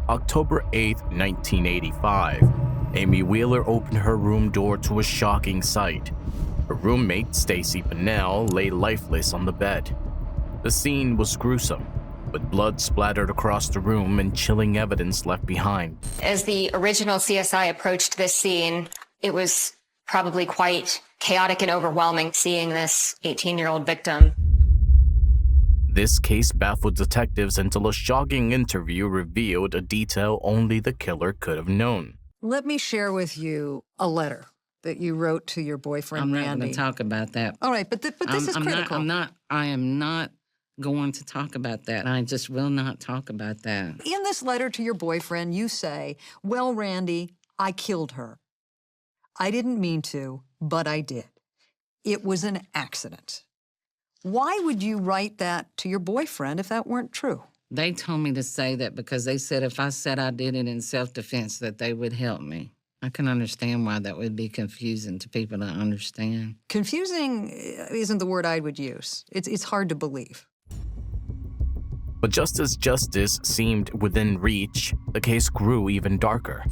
October 8, 1985, Amy Wheeler opened her room door to a shocking sight. Her roommate, Stacie Pannell, lay lifeless on the bed. The scene was gruesome, with blood splattered across the room and chilling evidence left behind. As the original CSI approached this scene, it was probably quite chaotic and overwhelming seeing this 18-year-old victim. This case baffled detectives until a shocking interview revealed a detail only the killer could have known. Let me share with you a letter that you wrote to your boyfriend, Randy. I'm not going to talk about that. All right, but this is critical. I am not going to talk about that. I just will not talk about that. In this letter to your boyfriend, you say, well, Randy, I killed her. I didn't mean to, but I did. It was an accident. Why would you write that to your boyfriend if that weren't true? They told me to say that because they said if I said I did it in self-defense that they would help me. I can understand why that would be confusing to people to understand. Confusing isn't the word I would use. It's hard to believe. But just as justice seemed within reach, the case grew even darker.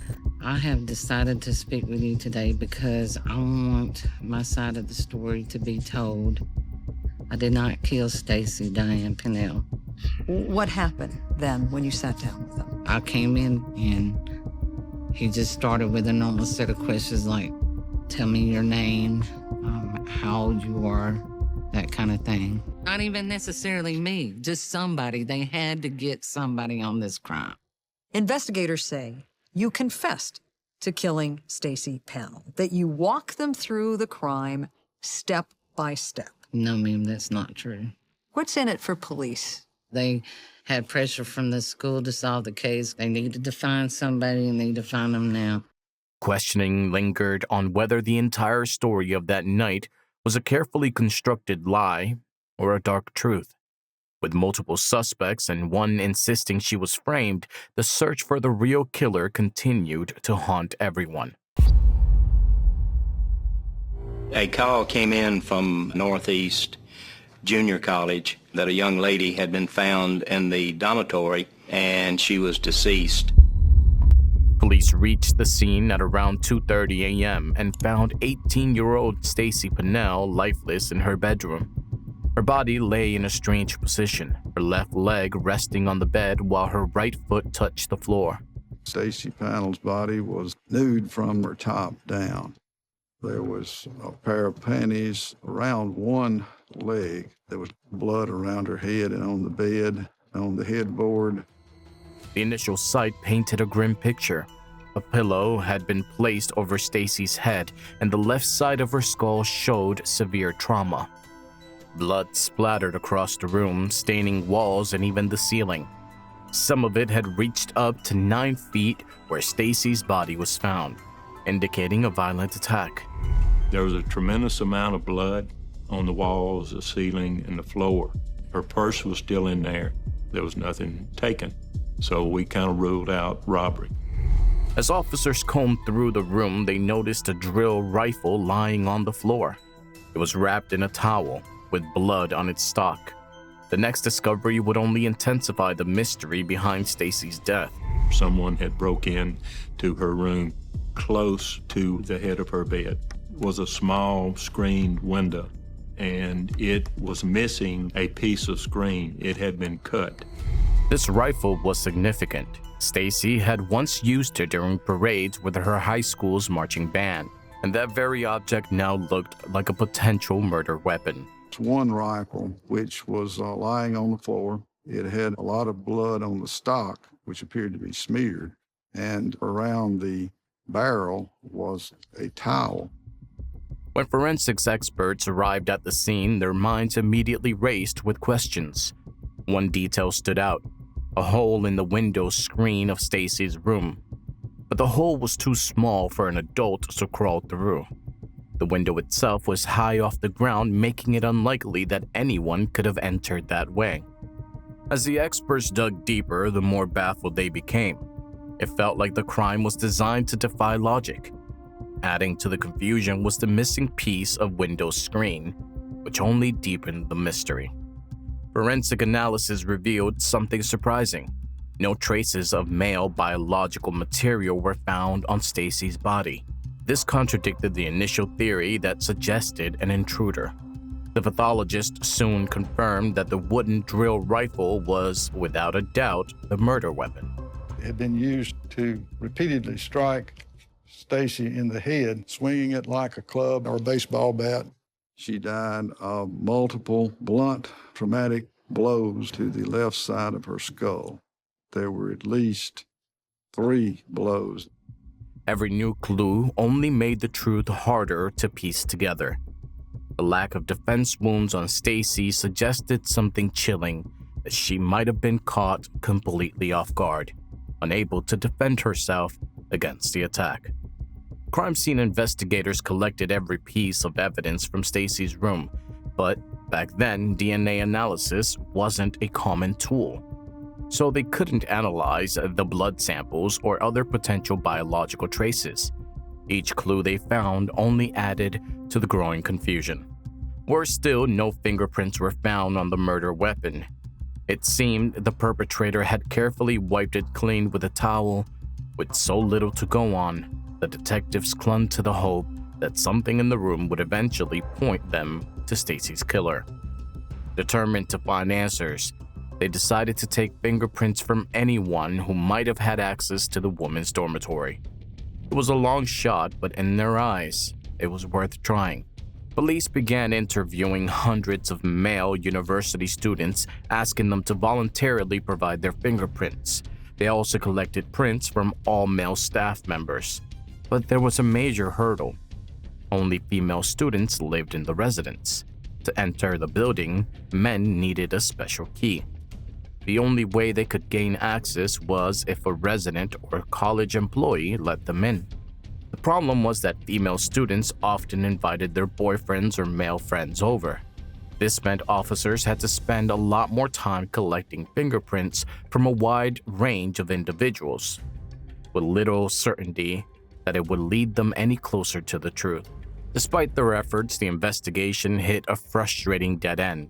I have decided to speak with you today because I want my side of the story to be told. I did not kill Stacie Diane Pannell. What happened then when you sat down with him? I came in and he just started with a normal set of questions like, tell me your name, how old you are, that kind of thing. Not even necessarily me, just somebody. They had to get somebody on this crime. Investigators say you confessed to killing Stacie Pannell, that you walked them through the crime step by step. No, ma'am, that's not true. What's in it for police? They had pressure from the school to solve the case. They needed to find somebody and they need to find them now. Questioning lingered on whether the entire story of that night was a carefully constructed lie or a dark truth. With multiple suspects and one insisting she was framed, the search for the real killer continued to haunt everyone. A call came in from Northeast Junior College that a young lady had been found in the dormitory and she was deceased. Police reached the scene at around 2:30 a.m. and found 18-year-old Stacie Pannell lifeless in her bedroom. Her body lay in a strange position, her left leg resting on the bed while her right foot touched the floor. Stacie Pannell's body was nude from her top down. There was a pair of panties around one leg. There was blood around her head and on the bed, on the headboard. The initial sight painted a grim picture. A pillow had been placed over Stacie's head, and the left side of her skull showed severe trauma. Blood splattered across the room, staining walls and even the ceiling. Some of it had reached up to 9 feet where Stacie's body was found, indicating a violent attack. There was a tremendous amount of blood on the walls, the ceiling, and the floor. Her purse was still in there. There was nothing taken, so we kind of ruled out robbery. As officers combed through the room, they noticed a drill rifle lying on the floor. It was wrapped in a towel, with blood on its stock. The next discovery would only intensify the mystery behind Stacie's death. Someone had broke in to her room close to the head of her bed. It was a small screened window, and it was missing a piece of screen. It had been cut. This rifle was significant. Stacie had once used it during parades with her high school's marching band, and that very object now looked like a potential murder weapon. One rifle, which was lying on the floor. It had a lot of blood on the stock, which appeared to be smeared, and around the barrel was a towel. When forensics experts arrived at the scene, their minds immediately raced with questions. One detail stood out: a hole in the window screen of Stacie's room. But the hole was too small for an adult to crawl through. The window itself was high off the ground, making it unlikely that anyone could have entered that way. As the experts dug deeper, the more baffled they became. It felt like the crime was designed to defy logic. Adding to the confusion was the missing piece of window screen, which only deepened the mystery. Forensic analysis revealed something surprising. No traces of male biological material were found on Stacie's body. This contradicted the initial theory that suggested an intruder. The pathologist soon confirmed that the wooden drill rifle was, without a doubt, the murder weapon. It had been used to repeatedly strike Stacie in the head, swinging it like a club or a baseball bat. She died of multiple blunt traumatic blows to the left side of her skull. There were at least 3 blows. Every new clue only made the truth harder to piece together. The lack of defense wounds on Stacie suggested something chilling, that she might have been caught completely off guard, unable to defend herself against the attack. Crime scene investigators collected every piece of evidence from Stacie's room, but back then, DNA analysis wasn't a common tool. So they couldn't analyze the blood samples or other potential biological traces. Each clue they found only added to the growing confusion. Worse still, no fingerprints were found on the murder weapon. It seemed the perpetrator had carefully wiped it clean with a towel. With so little to go on, the detectives clung to the hope that something in the room would eventually point them to Stacie's killer. Determined to find answers, they decided to take fingerprints from anyone who might have had access to the woman's dormitory. It was a long shot, but in their eyes, it was worth trying. Police began interviewing hundreds of male university students, asking them to voluntarily provide their fingerprints. They also collected prints from all male staff members. But there was a major hurdle. Only female students lived in the residence. To enter the building, men needed a special key. The only way they could gain access was if a resident or college employee let them in. The problem was that female students often invited their boyfriends or male friends over. This meant officers had to spend a lot more time collecting fingerprints from a wide range of individuals, with little certainty that it would lead them any closer to the truth. Despite their efforts, the investigation hit a frustrating dead end.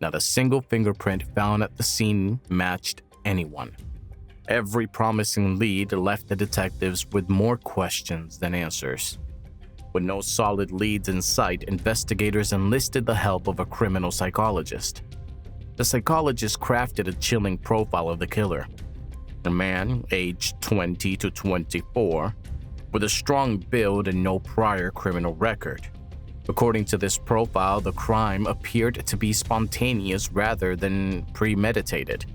Not a single fingerprint found at the scene matched anyone. Every promising lead left the detectives with more questions than answers. With no solid leads in sight, investigators enlisted the help of a criminal psychologist. The psychologist crafted a chilling profile of the killer. A man aged 20 to 24, with a strong build and no prior criminal record. According to this profile, the crime appeared to be spontaneous rather than premeditated.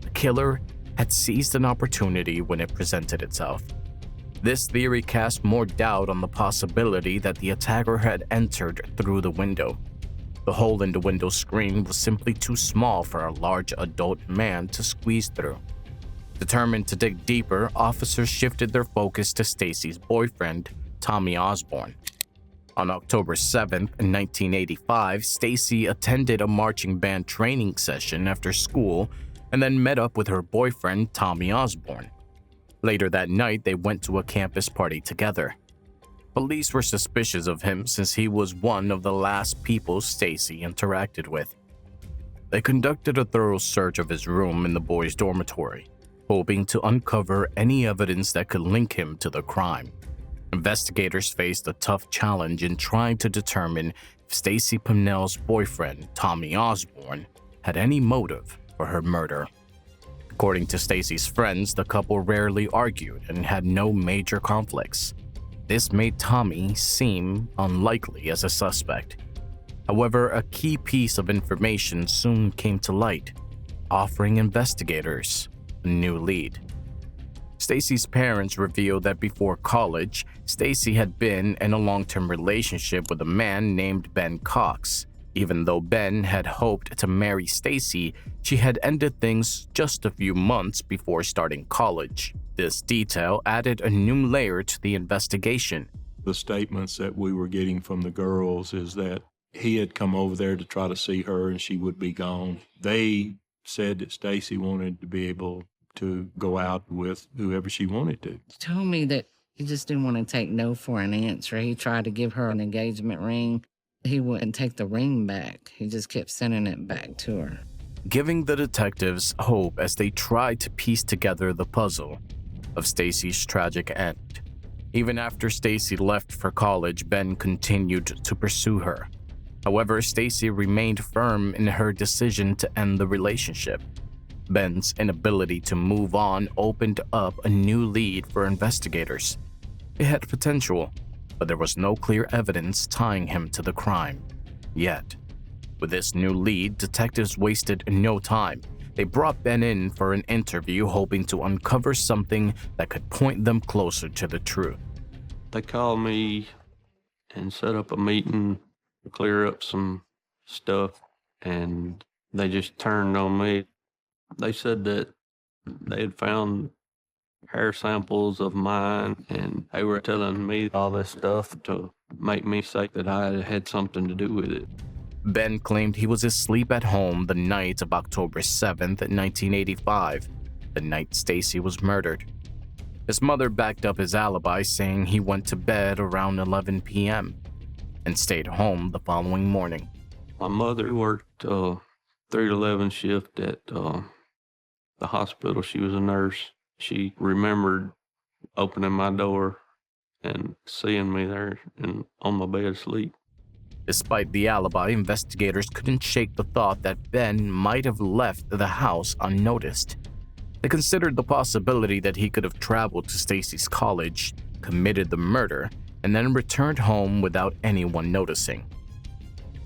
The killer had seized an opportunity when it presented itself. This theory cast more doubt on the possibility that the attacker had entered through the window. The hole in the window screen was simply too small for a large adult man to squeeze through. Determined to dig deeper, officers shifted their focus to Stacie's boyfriend, Tommy Osborne. On October 7, 1985, Stacie attended a marching band training session after school and then met up with her boyfriend, Tommy Osborne. Later that night, they went to a campus party together. Police were suspicious of him since he was one of the last people Stacie interacted with. They conducted a thorough search of his room in the boys' dormitory, hoping to uncover any evidence that could link him to the crime. Investigators faced a tough challenge in trying to determine if Stacie Pannell's boyfriend, Tommy Osborne, had any motive for her murder. According to Stacie's friends, the couple rarely argued and had no major conflicts. This made Tommy seem unlikely as a suspect. However, a key piece of information soon came to light, offering investigators a new lead. Stacie's parents revealed that before college, Stacie had been in a long-term relationship with a man named Ben Cox. Even though Ben had hoped to marry Stacie, she had ended things just a few months before starting college. This detail added a new layer to the investigation. The statements that we were getting from the girls is that he had come over there to try to see her and she would be gone. They said that Stacie wanted to be able to go out with whoever she wanted to. He told me that he just didn't want to take no for an answer. He tried to give her an engagement ring. He wouldn't take the ring back. He just kept sending it back to her. giving the detectives hope as they tried to piece together the puzzle of Stacie's tragic end. Even after Stacie left for college, Ben continued to pursue her. However, Stacie remained firm in her decision to end the relationship. Ben's inability to move on opened up a new lead for investigators. It had potential, but there was no clear evidence tying him to the crime. Yet, with this new lead, detectives wasted no time. They brought Ben in for an interview, hoping to uncover something that could point them closer to the truth. They called me and set up a meeting to clear up some stuff, and they just turned on me. They said that they had found hair samples of mine, and they were telling me all this stuff to make me say that I had something to do with it. Ben claimed he was asleep at home the night of October 7th, 1985, the night Stacie was murdered. His mother backed up his alibi, saying he went to bed around 11 p.m. and stayed home the following morning. My mother worked 3 to 11 shift at the hospital. She was a nurse. She remembered opening my door and seeing me there and on my bed asleep. Despite the alibi, investigators couldn't shake the thought that Ben might have left the house unnoticed. They considered the possibility that he could have traveled to Stacie's college, committed the murder, and then returned home without anyone noticing.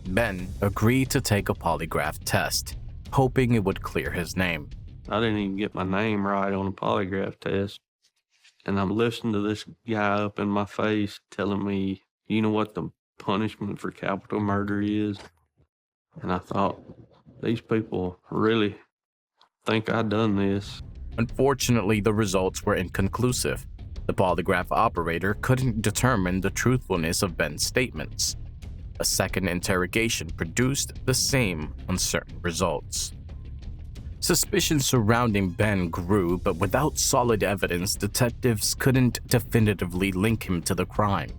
Ben agreed to take a polygraph test, hoping it would clear his name. I didn't even get my name right on a polygraph test. And I'm listening to this guy up in my face telling me, you know what the punishment for capital murder is? And I thought, these people really think I done this. Unfortunately, the results were inconclusive. The polygraph operator couldn't determine the truthfulness of Ben's statements. A second interrogation produced the same uncertain results. Suspicions surrounding Ben grew, but without solid evidence, detectives couldn't definitively link him to the crime.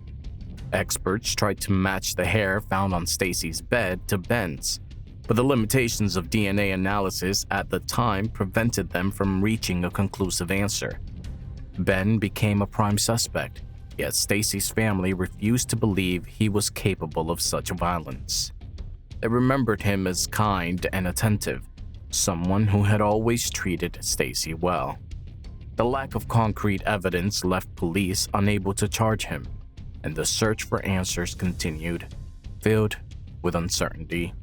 Experts tried to match the hair found on Stacie's bed to Ben's, but the limitations of DNA analysis at the time prevented them from reaching a conclusive answer. Ben became a prime suspect, yet Stacie's family refused to believe he was capable of such violence. They remembered him as kind and attentive, someone who had always treated Stacie well. The lack of concrete evidence left police unable to charge him, and the search for answers continued, filled with uncertainty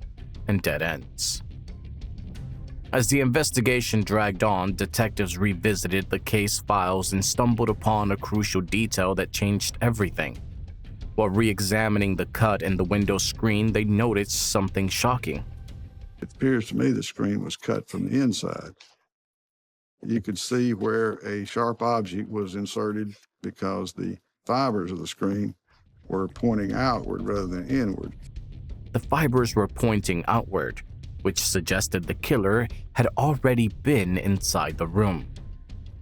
and dead ends. As the investigation dragged on, detectives revisited the case files and stumbled upon a crucial detail that changed everything. While re-examining the cut in the window screen, they noticed something shocking. It appears to me the screen was cut from the inside. You could see where a sharp object was inserted because the fibers of the screen were pointing outward rather than inward. The fibers were pointing outward, which suggested the killer had already been inside the room.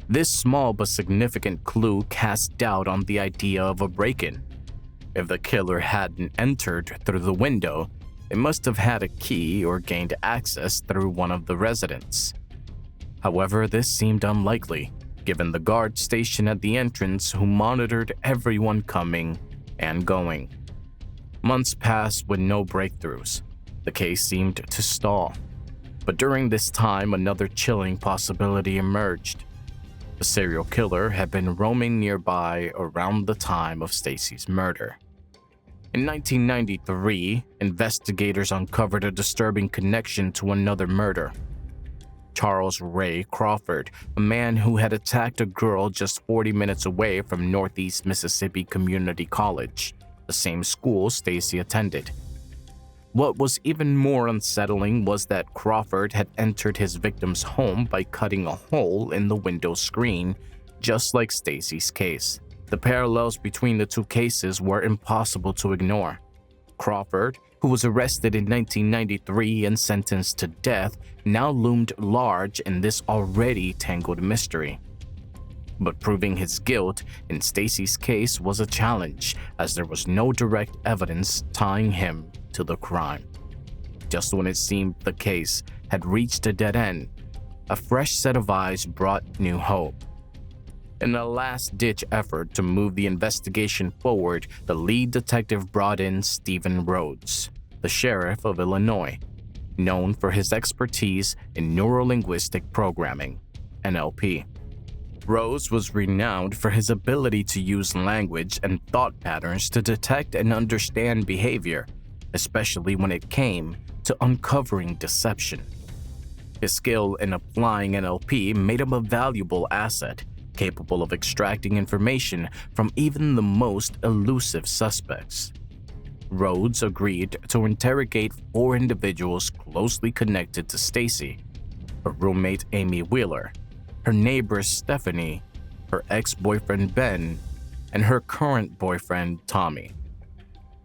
This small but significant clue cast doubt on the idea of a break-in. If the killer hadn't entered through the window, it must have had a key or gained access through one of the residents. However, this seemed unlikely, given the guard stationed at the entrance who monitored everyone coming and going. Months passed with no breakthroughs. The case seemed to stall. But during this time, another chilling possibility emerged. The serial killer had been roaming nearby around the time of Stacie's murder. In 1993, investigators uncovered a disturbing connection to another murder. Charles Ray Crawford, a man who had attacked a girl just 40 minutes away from Northeast Mississippi Community College, the same school Stacie attended. What was even more unsettling was that Crawford had entered his victim's home by cutting a hole in the window screen, just like Stacie's case. The parallels between the two cases were impossible to ignore. Crawford, who was arrested in 1993 and sentenced to death, now loomed large in this already tangled mystery. But proving his guilt in Stacie's case was a challenge, as there was no direct evidence tying him to the crime. Just when it seemed the case had reached a dead end, a fresh set of eyes brought new hope. In a last-ditch effort to move the investigation forward, the lead detective brought in Stephen Rhodes, the sheriff of Illinois, known for his expertise in neurolinguistic programming, NLP. Rhodes was renowned for his ability to use language and thought patterns to detect and understand behavior, especially when it came to uncovering deception. His skill in applying NLP made him a valuable asset, capable of extracting information from even the most elusive suspects. Rhodes agreed to interrogate 4 individuals closely connected to Stacie: her roommate Amy Wheeler, her neighbor Stephanie, her ex-boyfriend Ben, and her current boyfriend Tommy.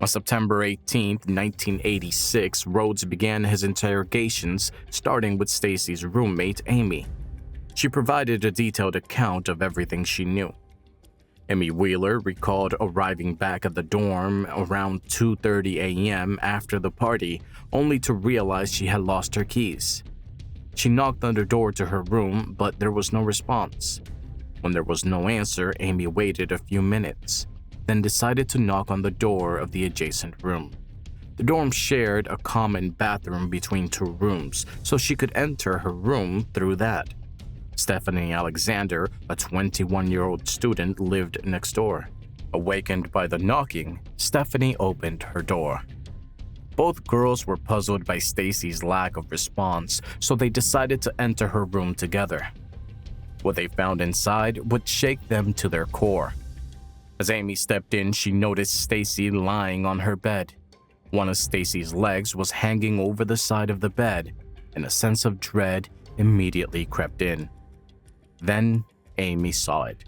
On September 18, 1986, Rhodes began his interrogations, starting with Stacie's roommate Amy. She provided a detailed account of everything she knew. Amy Wheeler recalled arriving back at the dorm around 2:30 a.m. after the party, only to realize she had lost her keys. She knocked on the door to her room, but there was no response. When there was no answer, Amy waited a few minutes, then decided to knock on the door of the adjacent room. The dorm shared a common bathroom between 2 rooms, so she could enter her room through that. Stephanie Alexander, a 21-year-old student, lived next door. Awakened by the knocking, Stephanie opened her door. Both girls were puzzled by Stacie's lack of response, so they decided to enter her room together. What they found inside would shake them to their core. As Amy stepped in, she noticed Stacie lying on her bed. One of Stacie's legs was hanging over the side of the bed, and a sense of dread immediately crept in. Then Amy saw it: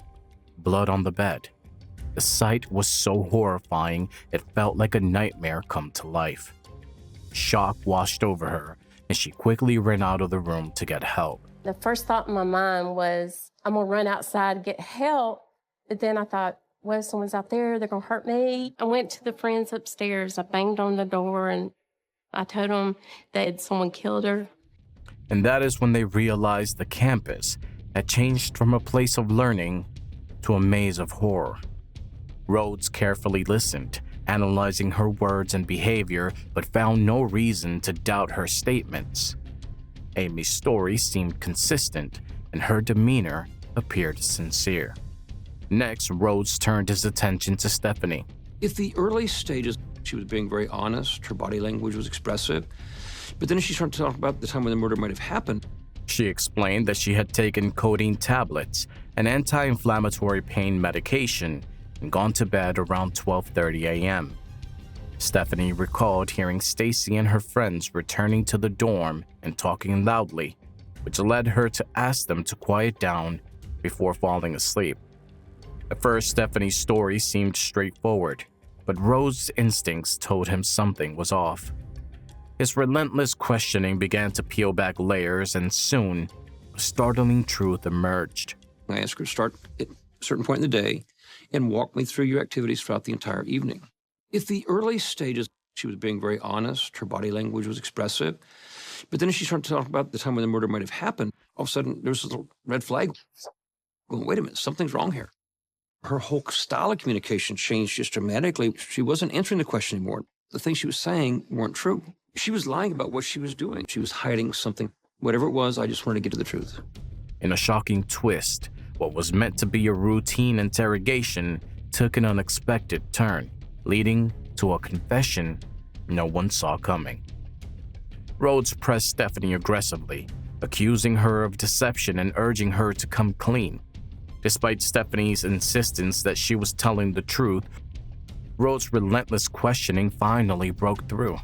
blood on the bed. The sight was so horrifying it felt like a nightmare come to life. Shock washed over her, and she quickly ran out of the room to get help. The first thought in my mind was, I'm gonna run outside and get help. But then I thought, what if someone's out there, they're gonna hurt me? I went to the friends upstairs, I banged on the door, and I told them that someone killed her. And that is when they realized the campus had changed from a place of learning to a maze of horror. Rhodes carefully listened, analyzing her words and behavior, but found no reason to doubt her statements. Amy's story seemed consistent, and her demeanor appeared sincere. Next, Rhodes turned his attention to Stephanie. At the early stages, she was being very honest. Her body language was expressive. But then she started to talk about the time when the murder might have happened. She explained that she had taken codeine tablets, an anti-inflammatory pain medication, and gone to bed around 12:30 a.m. Stephanie recalled hearing Stacie and her friends returning to the dorm and talking loudly, which led her to ask them to quiet down before falling asleep. At first, Stephanie's story seemed straightforward, but Rhodes' instincts told him something was off. His relentless questioning began to peel back layers, and soon, a startling truth emerged. I asked her to start at a certain point in the day and walk me through your activities throughout the entire evening. At the early stages, she was being very honest. Her body language was expressive. But then she started to talk about the time when the murder might have happened. All of a sudden, there was a little red flag. Going, wait a minute, something's wrong here. Her whole style of communication changed just dramatically. She wasn't answering the question anymore. The things she was saying weren't true. She was lying about what she was doing. She was hiding something. Whatever it was, I just wanted to get to the truth. In a shocking twist, what was meant to be a routine interrogation took an unexpected turn, leading to a confession no one saw coming. Rhodes pressed Stephanie aggressively, accusing her of deception and urging her to come clean. Despite Stephanie's insistence that she was telling the truth, Rhodes' relentless questioning finally broke through.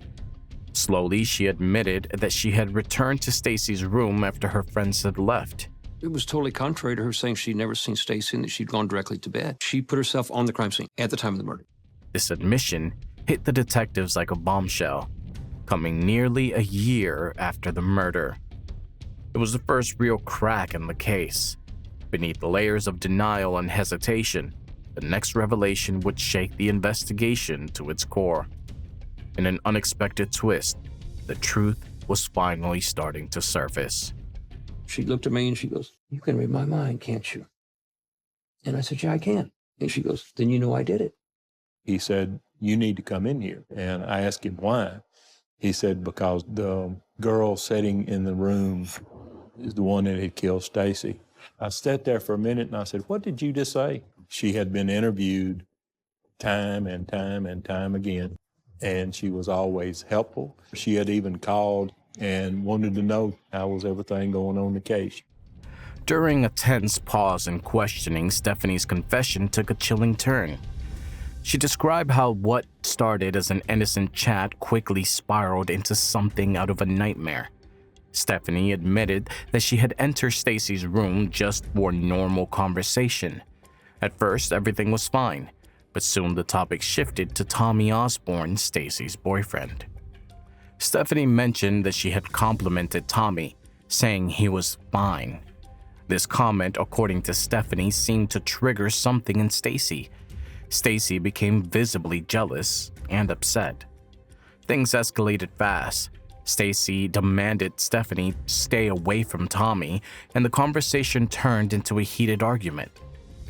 Slowly, she admitted that she had returned to Stacie's room after her friends had left. It was totally contrary to her saying she'd never seen Stacie and that she'd gone directly to bed. She put herself on the crime scene at the time of the murder. This admission hit the detectives like a bombshell, coming nearly a year after the murder. It was the first real crack in the case. Beneath the layers of denial and hesitation, the next revelation would shake the investigation to its core. In an unexpected twist, the truth was finally starting to surface. She looked at me and she goes, "You can read my mind, can't you?" And I said, "Yeah, I can." And she goes, "Then you know I did it." He said, "You need to come in here." And I asked him why. He said, "Because the girl sitting in the room is the one that had killed Stacie." I sat there for a minute and I said, "What did you just say?" She had been interviewed time and time and time again, and she was always helpful. She had even called and wanted to know how was everything going on in the case. During a tense pause in questioning, Stephanie's confession took a chilling turn. She described how what started as an innocent chat quickly spiraled into something out of a nightmare. Stacie admitted that she had entered Stacie's room just for normal conversation. At first, everything was fine, but soon the topic shifted to Tommy Osborne, Stacie's boyfriend. Stacie mentioned that she had complimented Tommy, saying he was fine. This comment, according to Stacie, seemed to trigger something in Stacie. Stacie became visibly jealous and upset. Things escalated fast. Stacie demanded Stacie stay away from Tommy, and the conversation turned into a heated argument.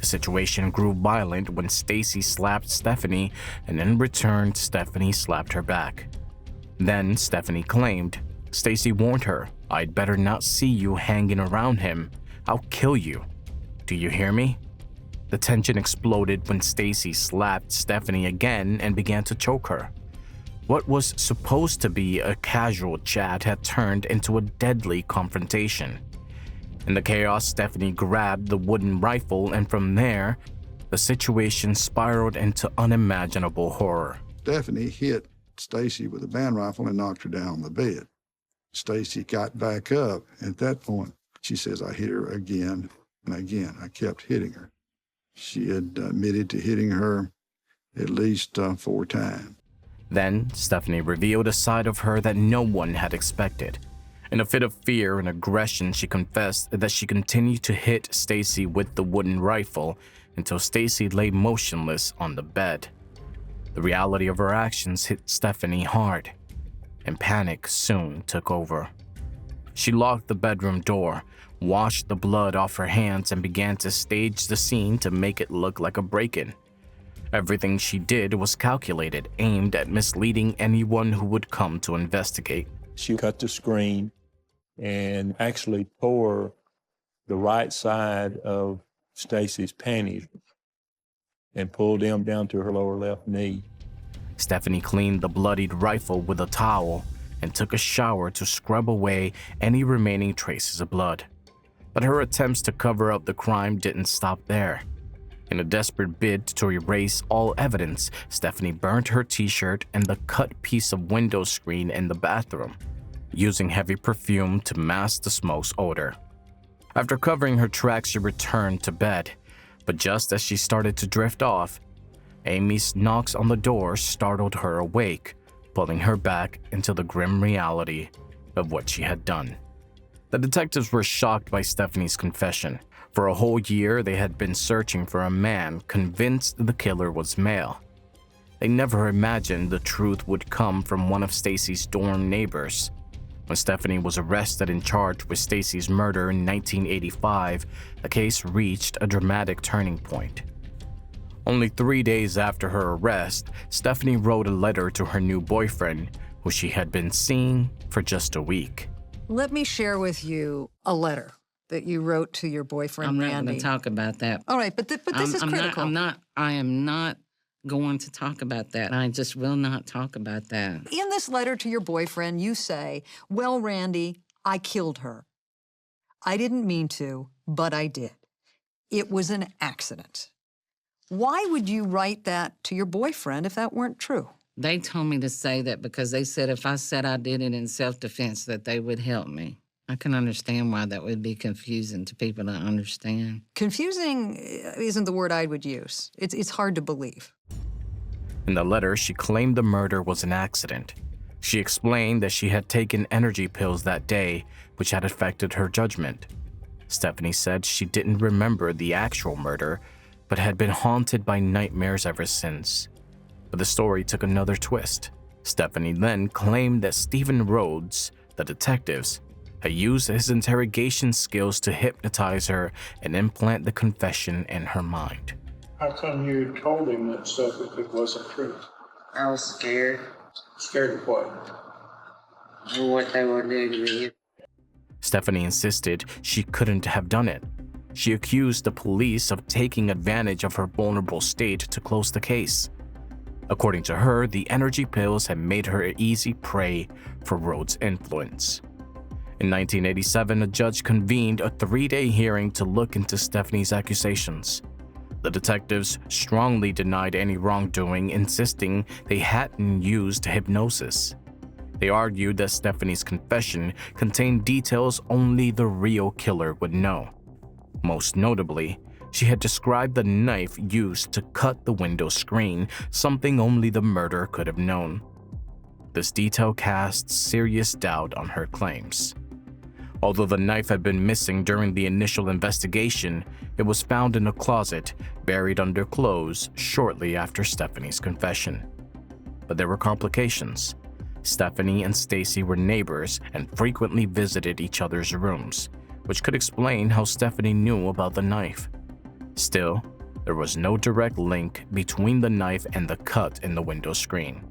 The situation grew violent when Stacie slapped Stacie, and in return, Stacie slapped her back. Then Stacie claimed, "Stacie warned her, I'd better not see you hanging around him. I'll kill you. Do you hear me?" The tension exploded when Stacie slapped Stacie again and began to choke her. What was supposed to be a casual chat had turned into a deadly confrontation. In the chaos, Stacie grabbed the wooden rifle, and from there, the situation spiraled into unimaginable horror. Stacie hit Stacie with a band rifle and knocked her down on the bed. Stacie got back up. At that point, she says, "I hit her again and again." I kept hitting her. She had admitted to hitting her at least 4 times. Then, Stacie revealed a side of her that no one had expected. In a fit of fear and aggression, she confessed that she continued to hit Stacie with the wooden rifle until Stacie lay motionless on the bed. The reality of her actions hit Stacie hard, and panic soon took over. She locked the bedroom door, washed the blood off her hands, and began to stage the scene to make it look like a break-in. Everything she did was calculated, aimed at misleading anyone who would come to investigate. She cut the screen and actually tore the right side of Stacie's panties and pulled them down to her lower left knee. Stacie cleaned the bloodied rifle with a towel and took a shower to scrub away any remaining traces of blood. But her attempts to cover up the crime didn't stop there. In a desperate bid to erase all evidence, Stacie burned her t-shirt and the cut piece of window screen in the bathroom, using heavy perfume to mask the smoke's odor. After covering her tracks, she returned to bed, but just as she started to drift off, Amy's knocks on the door startled her awake, pulling her back into the grim reality of what she had done. The detectives were shocked by Stephanie's confession. For a whole year, they had been searching for a man, convinced the killer was male. They never imagined the truth would come from one of Stacie's dorm neighbors. When Stacie was arrested and charged with Stacie's murder in 1985, the case reached a dramatic turning point. Only 3 days after her arrest, Stacie wrote a letter to her new boyfriend, who she had been seeing for just a week. Let me share with you a letter that you wrote to your boyfriend, I'm Randy. not going to talk about that. All right, but this is critical. I am not going to talk about that. I just will not talk about that. In this letter to your boyfriend, you say, "Well, Randy, I killed her. I didn't mean to, but I did. It was an accident." Why would you write that to your boyfriend if that weren't true? They told me to say that because they said if I said I did it in self-defense that they would help me. I can understand why that would be confusing to people to understand. Confusing isn't the word I would use. It's hard to believe. In the letter, she claimed the murder was an accident. She explained that she had taken energy pills that day, which had affected her judgment. Stacie said she didn't remember the actual murder, but had been haunted by nightmares ever since. But the story took another twist. Stephanie then claimed that Stephen Rhodes, the detectives, had used his interrogation skills to hypnotize her and implant the confession in her mind. How come you told him that stuff if it wasn't true? I was scared. Scared of what? What they would do to me. Stephanie insisted she couldn't have done it. She accused the police of taking advantage of her vulnerable state to close the case. According to her, the energy pills had made her an easy prey for Rhodes' influence. In 1987, a judge convened a 3-day hearing to look into Stephanie's accusations. The detectives strongly denied any wrongdoing, insisting they hadn't used hypnosis. They argued that Stephanie's confession contained details only the real killer would know. Most notably, she had described the knife used to cut the window screen, something only the murderer could have known. This detail cast serious doubt on her claims. Although the knife had been missing during the initial investigation, it was found in a closet, buried under clothes shortly after Stephanie's confession. But there were complications. Stephanie and Stacie were neighbors and frequently visited each other's rooms, which could explain how Stephanie knew about the knife. Still, there was no direct link between the knife and the cut in the window screen.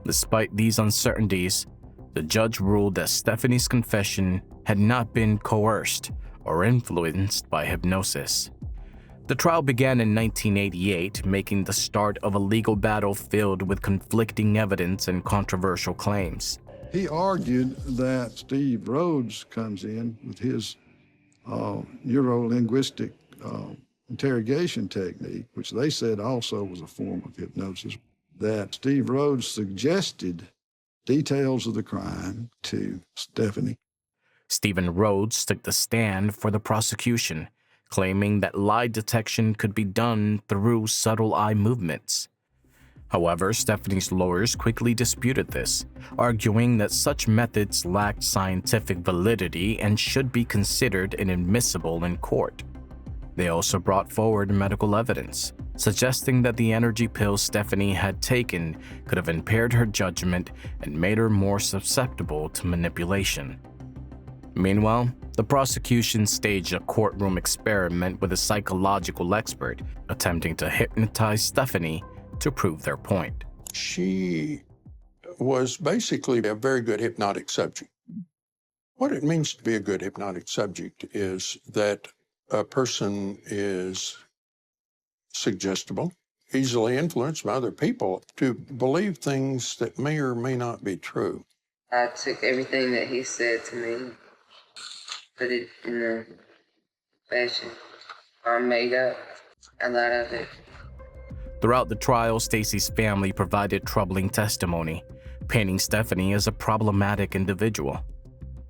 Despite these uncertainties, the judge ruled that Stephanie's confession had not been coerced or influenced by hypnosis. The trial began in 1988, making the start of a legal battle filled with conflicting evidence and controversial claims. He argued that Steve Rhodes comes in with his neuro-linguistic interrogation technique, which they said also was a form of hypnosis, that Steve Rhodes suggested details of the crime to Stephanie. Stephen Rhodes took the stand for the prosecution, claiming that lie detection could be done through subtle eye movements. However, Stephanie's lawyers quickly disputed this, arguing that such methods lacked scientific validity and should be considered inadmissible in court. They also brought forward medical evidence, suggesting that the energy pills Stephanie had taken could have impaired her judgment and made her more susceptible to manipulation. Meanwhile, the prosecution staged a courtroom experiment with a psychological expert, attempting to hypnotize Stephanie to prove their point. She was basically a very good hypnotic subject. What it means to be a good hypnotic subject is that a person is suggestible, easily influenced by other people to believe things that may or may not be true. I took everything that he said to me, put it in a fashion I made up a lot of it. Throughout the trial, Stacie's family provided troubling testimony, painting Stephanie as a problematic individual.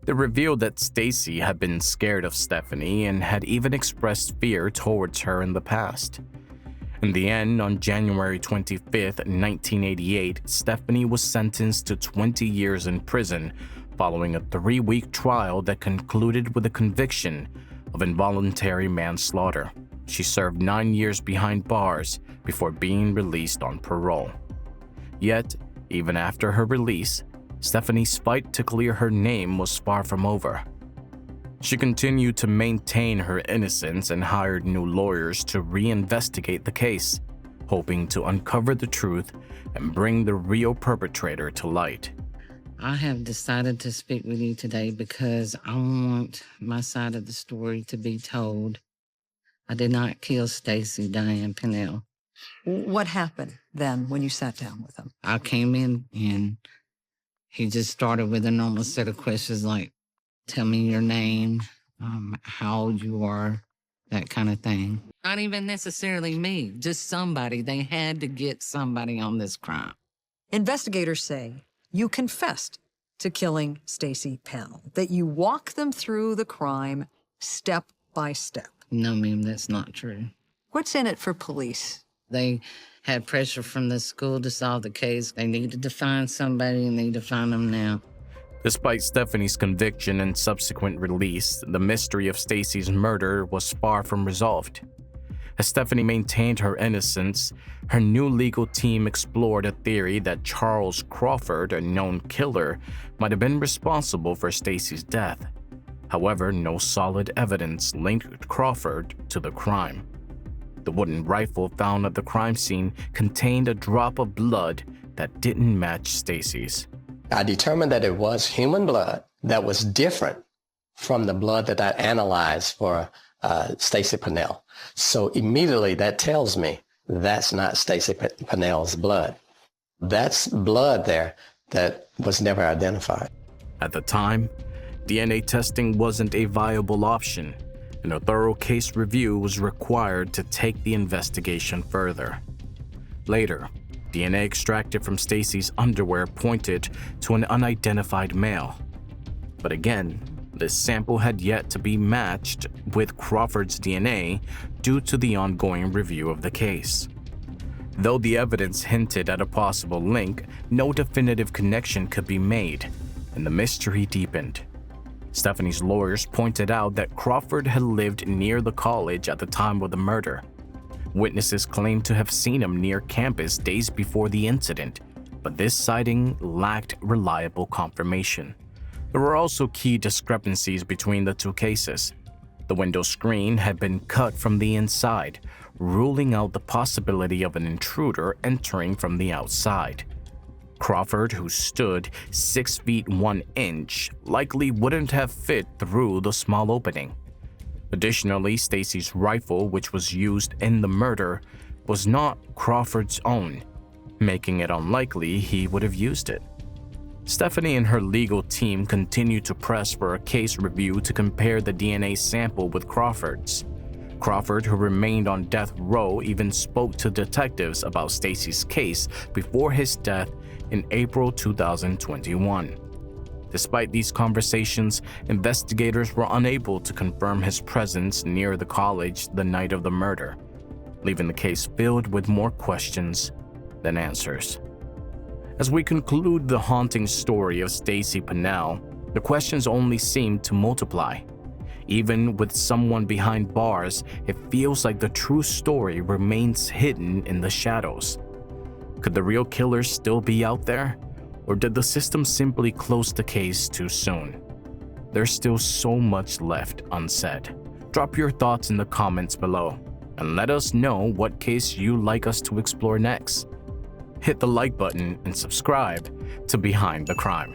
They revealed that Stacie had been scared of Stephanie and had even expressed fear towards her in the past. In the end, on January 25, 1988, Stephanie was sentenced to 20 years in prison following a 3-week trial that concluded with a conviction of involuntary manslaughter. She served 9 years behind bars before being released on parole. Yet, even after her release, Stephanie's fight to clear her name was far from over. She continued to maintain her innocence and hired new lawyers to reinvestigate the case, hoping to uncover the truth and bring the real perpetrator to light. I have decided to speak with you today because I want my side of the story to be told. I did not kill Stacie Pannell. What happened then when you sat down with him? I came in and he just started with a normal set of questions like, tell me your name, how old you are, that kind of thing. Not even necessarily me, just somebody. They had to get somebody on this crime. Investigators say you confessed to killing Stacie Pannell, that you walk them through the crime step by step. No, ma'am, that's not true. What's in it for police? They had pressure from the school to solve the case. They needed to find somebody and they need to find them now. Despite Stephanie's conviction and subsequent release, the mystery of Stacie's murder was far from resolved. As Stephanie maintained her innocence, her new legal team explored a theory that Charles Crawford, a known killer, might have been responsible for Stacie's death. However, no solid evidence linked Crawford to the crime. The wooden rifle found at the crime scene contained a drop of blood that didn't match Stacie's. I determined that it was human blood that was different from the blood that I analyzed for Stacie Pannell. So immediately that tells me that's not Stacie Pannell's blood. That's blood there that was never identified. At the time, DNA testing wasn't a viable option, and a thorough case review was required to take the investigation further. Later, DNA extracted from Stacie's underwear pointed to an unidentified male. But again, this sample had yet to be matched with Crawford's DNA due to the ongoing review of the case. Though the evidence hinted at a possible link, no definitive connection could be made, and the mystery deepened. Stephanie's lawyers pointed out that Crawford had lived near the college at the time of the murder. Witnesses claimed to have seen him near campus days before the incident, but this sighting lacked reliable confirmation. There were also key discrepancies between the two cases. The window screen had been cut from the inside, ruling out the possibility of an intruder entering from the outside. Crawford, who stood 6 feet 1 inch, likely wouldn't have fit through the small opening. Additionally, Stacie's rifle, which was used in the murder, was not Crawford's own, making it unlikely he would have used it. Stephanie and her legal team continued to press for a case review to compare the DNA sample with Crawford's. Crawford, who remained on death row, even spoke to detectives about Stacie's case before his death in April 2021. Despite these conversations, investigators were unable to confirm his presence near the college the night of the murder, leaving the case filled with more questions than answers. As we conclude the haunting story of Stacie Pannell, the questions only seem to multiply. Even with someone behind bars, it feels like the true story remains hidden in the shadows. Could the real killer still be out there? Or did the system simply close the case too soon? There's still so much left unsaid. Drop your thoughts in the comments below, and let us know what case you'd like us to explore next. Hit the like button and subscribe to Behind the Crime.